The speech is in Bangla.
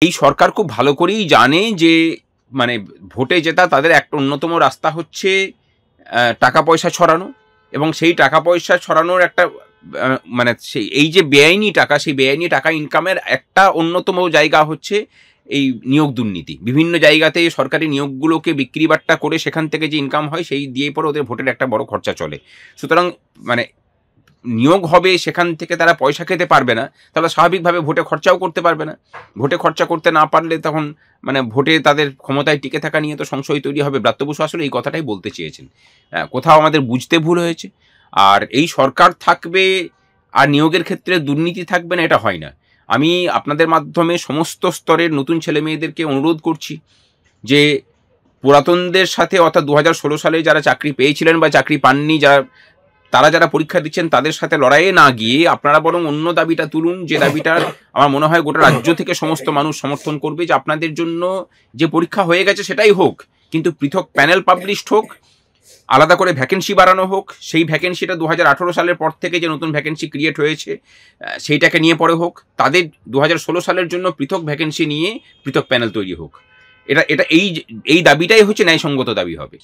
এই সরকার খুব ভালো করেই জানে যে মানে ভোটে জেতা তাদের একটা অন্যতম রাস্তা হচ্ছে টাকা পয়সা ছড়ানো, এবং সেই টাকা পয়সা ছড়ানোর একটা মানে সেই এই যে বেআইনি টাকা, সেই বেআইনি টাকা ইনকামের একটা অন্যতম জায়গা হচ্ছে এই নিয়োগ দুর্নীতি। বিভিন্ন জায়গাতে সরকারি নিয়োগগুলোকে বিক্রি বাট্টা করে সেখান থেকে যে ইনকাম হয় সেই দিয়ে পরে ওদের ভোটের একটা বড় খরচা চলে। সুতরাং মানে নিয়োগ হবে, সেখান থেকে তারা পয়সা খেতে পারবে না, তাহলে স্বাভাবিকভাবে ভোটে খরচাও করতে পারবে না। ভোটে খরচা করতে না পারলে তখন মানে ভোটে তাদের ক্ষমতায় টিকে থাকা নিয়ে তো সংশয় তৈরি হবে। ব্রাত্য বসু আসলে এই কথাটাই বলতে চেয়েছেন। কোথাও আমাদের বুঝতে ভুল হয়েছে। আর এই সরকার থাকবে আর নিয়োগের ক্ষেত্রে দুর্নীতি থাকবে না, এটা হয় না। আমি আপনাদের মাধ্যমে সমস্ত স্তরের নতুন ছেলে মেয়েদেরকে অনুরোধ করছি যে পুরাতনদের সাথে, অর্থাৎ 2016 সালে যারা চাকরি পেয়েছিলেন বা চাকরি পাননি, যারা পরীক্ষা দিচ্ছেন তাদের সাথে লড়াইয়ে না গিয়ে আপনারা বরং অন্য দাবিটা তুলুন, যে দাবিটার আমার মনে হয় গোটা রাজ্য থেকে সমস্ত মানুষ সমর্থন করবে, যে আপনাদের জন্য যে পরীক্ষা হয়ে গেছে সেটাই হোক, কিন্তু পৃথক প্যানেল পাবলিশড হোক, আলাদা করে ভ্যাকেন্সি বাড়ানো হোক। সেই ভ্যাকেন্সিটা 2018 সালের পর থেকে যে নতুন ভ্যাকেন্সি ক্রিয়েট হয়েছে সেইটাকে নিয়ে পরে হোক। তাদের 2016 সালের জন্য পৃথক ভ্যাকেন্সি নিয়ে পৃথক প্যানেল তৈরি হোক। এটা এটা এই এই দাবিটাই হচ্ছে ন্যায়সঙ্গত দাবি হবে।